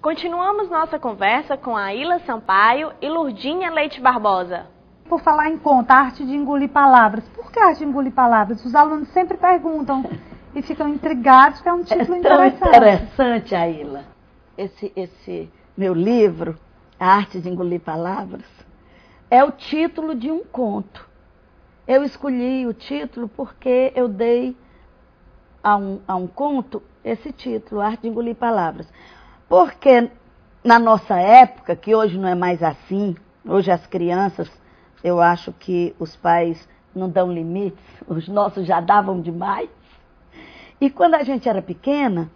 Continuamos nossa conversa com a Aila Sampaio e Lurdinha Leite Barbosa. Por falar em conto, a arte de engolir palavras. Por que a arte de engolir palavras? Os alunos sempre perguntam e ficam intrigados, que é um título interessante. É interessante, Aila. Esse meu livro, A Arte de Engolir Palavras, é o título de um conto. Eu escolhi o título porque eu dei a um conto esse título, A Arte de Engolir Palavras. Porque na nossa época, que hoje não é mais assim, hoje as crianças, eu acho que os pais não dão limites, os nossos já davam demais. E quando a gente era pequena,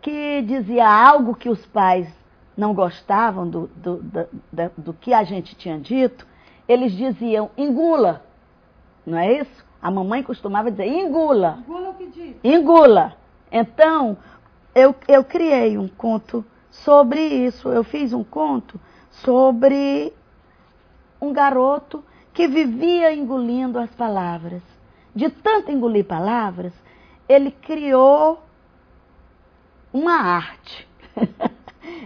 que dizia algo que os pais não gostavam do que a gente tinha dito, eles diziam, engula, não é isso? A mamãe costumava dizer, engula. Engula o que diz? Engula. Então, eu criei um conto sobre isso. Eu fiz um conto sobre um garoto que vivia engolindo as palavras. De tanto engolir palavras, ele criou uma arte.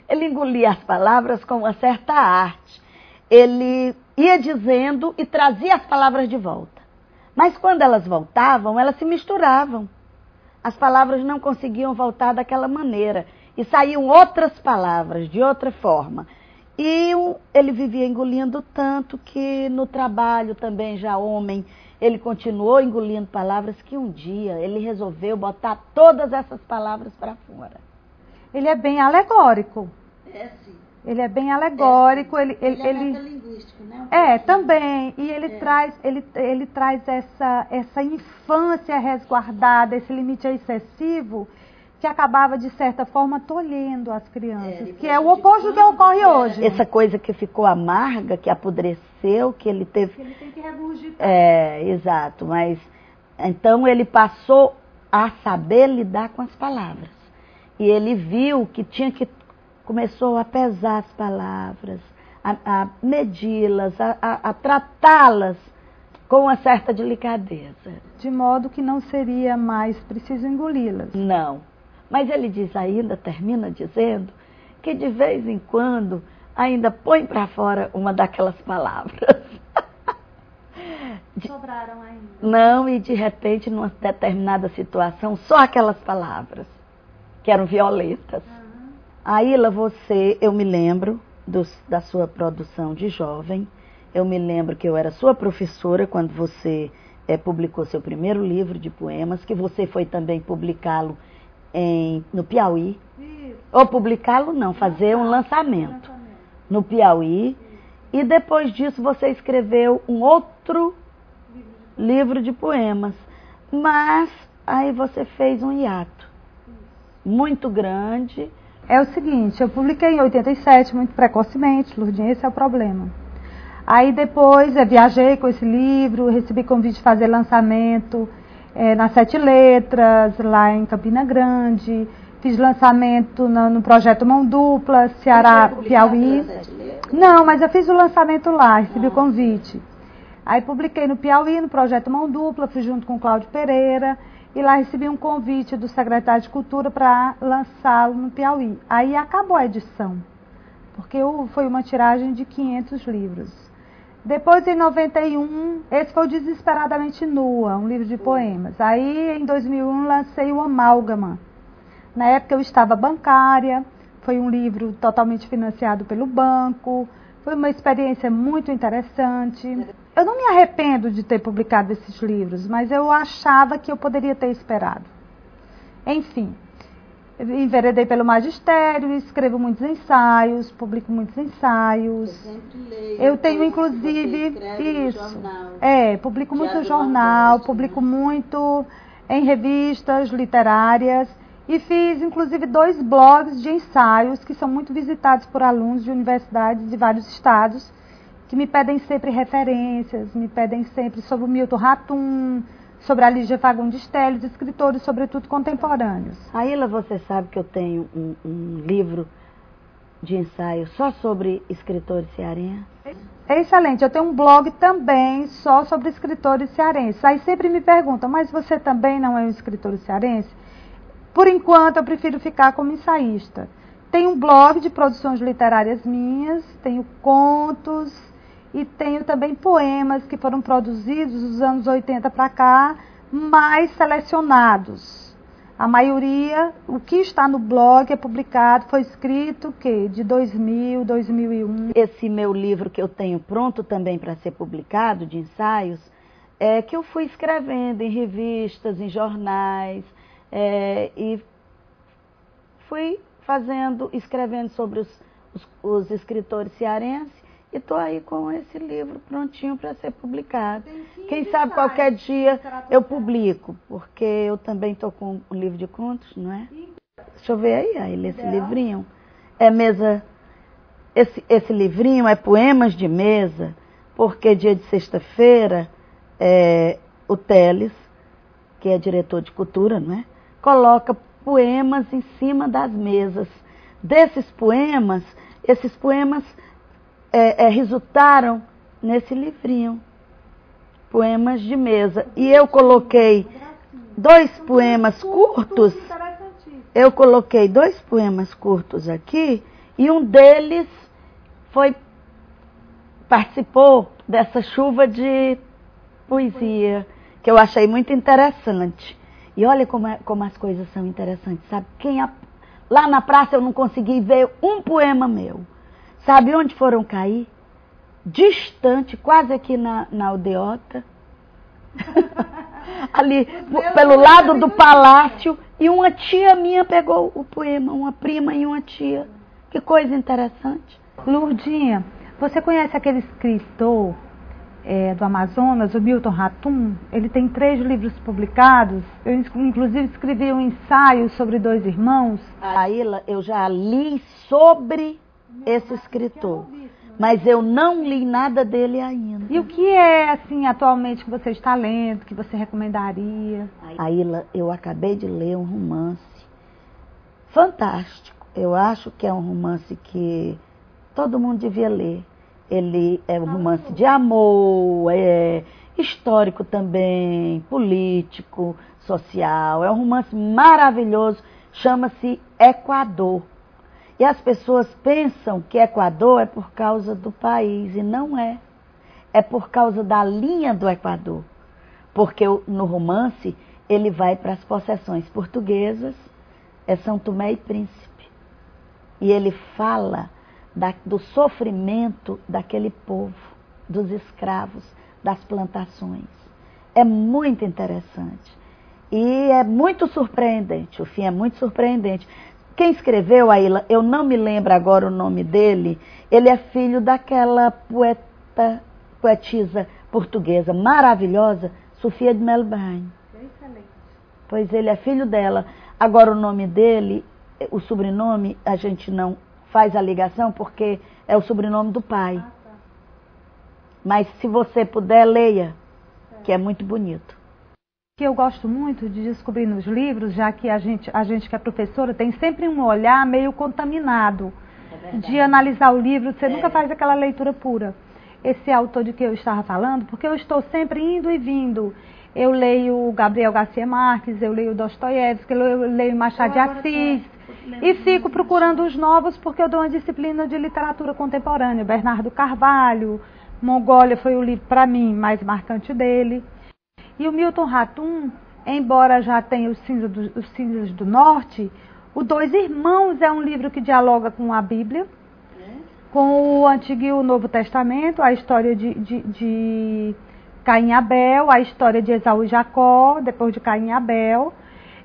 Ele engolia as palavras com uma certa arte. Ele ia dizendo e trazia as palavras de volta. Mas quando elas voltavam, elas se misturavam. As palavras não conseguiam voltar daquela maneira. E saíam outras palavras, de outra forma. E ele vivia engolindo tanto que no trabalho também, já homem, ele continuou engolindo palavras que um dia ele resolveu botar todas essas palavras para fora. Ele é bem alegórico. É, sim. Ele é bem alegórico. Ele é metalinguístico, né? Também. E ele traz essa infância resguardada, esse limite excessivo, que acabava, de certa forma, tolhendo as crianças, que é o oposto do que ocorre hoje. Essa coisa que ficou amarga, que apodreceu, que ele teve... Que ele tem que regurgitar. Exato, mas... Então ele passou a saber lidar com as palavras. E ele viu que começou a pesar as palavras, a medi-las, a tratá-las com uma certa delicadeza. De modo que não seria mais preciso engoli-las. Não. Mas ele diz ainda, termina dizendo, que de vez em quando ainda põe para fora uma daquelas palavras. Sobraram ainda. Não, e de repente, numa determinada situação, só aquelas palavras, que eram violentas. Aila, eu me lembro da sua produção de jovem, eu me lembro que eu era sua professora quando você publicou seu primeiro livro de poemas, que você foi também publicá-lo no Piauí. Isso. Ou publicá-lo não, fazer um lançamento no Piauí. E depois disso você escreveu um outro livro de poemas. Mas aí você fez um hiato muito grande. É o seguinte, eu publiquei em 87, muito precocemente, Lurdinha, esse é o problema. Aí depois eu viajei com esse livro, recebi convite de fazer lançamento nas 7 Letras, lá em Campina Grande. Fiz lançamento no projeto Mão Dupla, Ceará, Piauí. Não, mas eu fiz o lançamento lá, recebi o convite. Aí publiquei no Piauí, no projeto Mão Dupla, fui junto com o Cláudio Pereira. E lá recebi um convite do secretário de Cultura para lançá-lo no Piauí. Aí acabou a edição, porque foi uma tiragem de 500 livros. Depois, em 91, esse foi o Desesperadamente Nua, um livro de poemas. Aí, em 2001, lancei o Amálgama. Na época, eu estava bancária, foi um livro totalmente financiado pelo banco, foi uma experiência muito interessante. Eu não me arrependo de ter publicado esses livros, mas eu achava que eu poderia ter esperado. Enfim, enveredei pelo magistério, escrevo muitos ensaios, publico muitos ensaios. Eu sempre leio. Eu tenho, inclusive, isso. Publico muito no jornal, publico muito em revistas literárias e fiz, inclusive, 2 blogs de ensaios que são muito visitados por alunos de universidades de vários estados, que me pedem sempre referências, me pedem sempre sobre o Milton Ratum, sobre a Lígia Fagundes Telles, escritores, sobretudo, contemporâneos. Aila, você sabe que eu tenho um livro de ensaio só sobre escritores cearenses? É excelente, eu tenho um blog também só sobre escritores cearenses. Aí sempre me perguntam, mas você também não é um escritor cearense? Por enquanto, eu prefiro ficar como ensaísta. Tenho um blog de produções literárias minhas, tenho contos e tenho também poemas que foram produzidos dos anos 80 para cá, mais selecionados. A maioria, o que está no blog é publicado, foi escrito de 2000, 2001. Esse meu livro que eu tenho pronto também para ser publicado, de ensaios, é que eu fui escrevendo em revistas, em jornais, e fui escrevendo sobre os escritores cearenses, e estou aí com esse livro prontinho para ser publicado. Quem sabe qualquer dia eu publico, porque eu também estou com um livro de contos, não é? Deixa eu ver aí, esse livrinho. É mesa. Esse livrinho é poemas de mesa, porque dia de sexta-feira o Teles, que é diretor de cultura, não é? Coloca poemas em cima das mesas. Esses poemas resultaram nesse livrinho, poemas de mesa. E eu coloquei 2 poemas curtos. Eu coloquei 2 poemas curtos aqui, e um deles participou dessa chuva de poesia, que eu achei muito interessante. E olha como as coisas são interessantes, sabe? Lá na praça eu não consegui ver um poema meu. Sabe onde foram cair? Distante, quase aqui na aldeota. Ali, pelo lado do palácio. E uma tia minha pegou o poema, uma prima e uma tia. Que coisa interessante. Lourdinha, você conhece aquele escritor do Amazonas, o Milton Ratum? Ele tem 3 livros publicados. Eu, inclusive, escrevi um ensaio sobre 2 irmãos. Aila, eu já li sobre esse escritor, mas eu não li nada dele ainda. E o que é, assim, atualmente que você está lendo, que você recomendaria? Aila, eu acabei de ler um romance fantástico. Eu acho que é um romance que todo mundo devia ler. Ele é um romance de amor, histórico também, político, social. É um romance maravilhoso, chama-se Equador. E as pessoas pensam que Equador é por causa do país, e não é. É por causa da linha do Equador. Porque no romance ele vai para as possessões portuguesas, São Tomé e Príncipe. E ele fala do sofrimento daquele povo, dos escravos, das plantações. É muito interessante. E é muito surpreendente, o fim é muito surpreendente. Quem escreveu, Aila, eu não me lembro agora o nome dele, ele é filho daquela poetisa portuguesa maravilhosa, Sofia de Melbourne. Excelente. Pois ele é filho dela. Agora o nome dele, o sobrenome, a gente não faz a ligação porque é o sobrenome do pai. Ah, tá. Mas se você puder, leia, que é muito bonito. Que eu gosto muito de descobrir nos livros, já que a gente que é professora tem sempre um olhar meio contaminado de analisar o livro, você nunca faz aquela leitura pura. Esse autor de que eu estava falando, porque eu estou sempre indo e vindo. Eu leio Gabriel Garcia Marques, eu leio Dostoiévski, eu leio Machado de Assis, e fico procurando os novos porque eu dou uma disciplina de literatura contemporânea. Bernardo Carvalho, Mongólia foi o livro para mim mais marcante dele. E o Milton Ratum, embora já tenha os Cinzas do Norte, o 2 Irmãos é um livro que dialoga com a Bíblia, com o Antigo e o Novo Testamento, a história de Caim e Abel, a história de Esaú e Jacó, depois de Caim e Abel,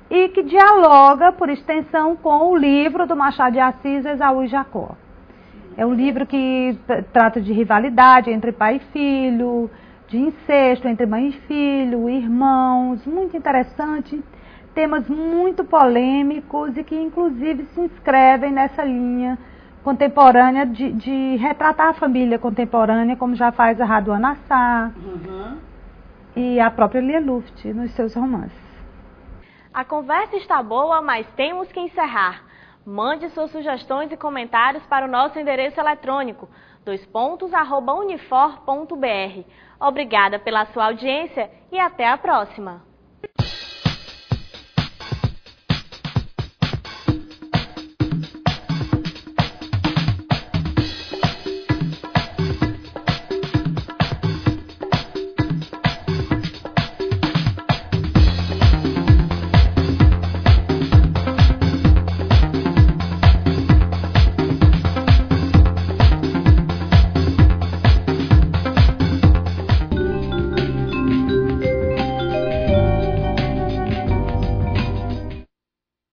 e que dialoga, por extensão, com o livro do Machado de Assis, Esaú e Jacó. É um livro que trata de rivalidade entre pai e filho, de incesto entre mãe e filho, irmãos, muito interessante, temas muito polêmicos e que inclusive se inscrevem nessa linha contemporânea de retratar a família contemporânea, como já faz a Raduan Assar e a própria Lia Luft nos seus romances. A conversa está boa, mas temos que encerrar. Mande suas sugestões e comentários para o nosso endereço eletrônico, @unifor.br. Obrigada pela sua audiência e até a próxima!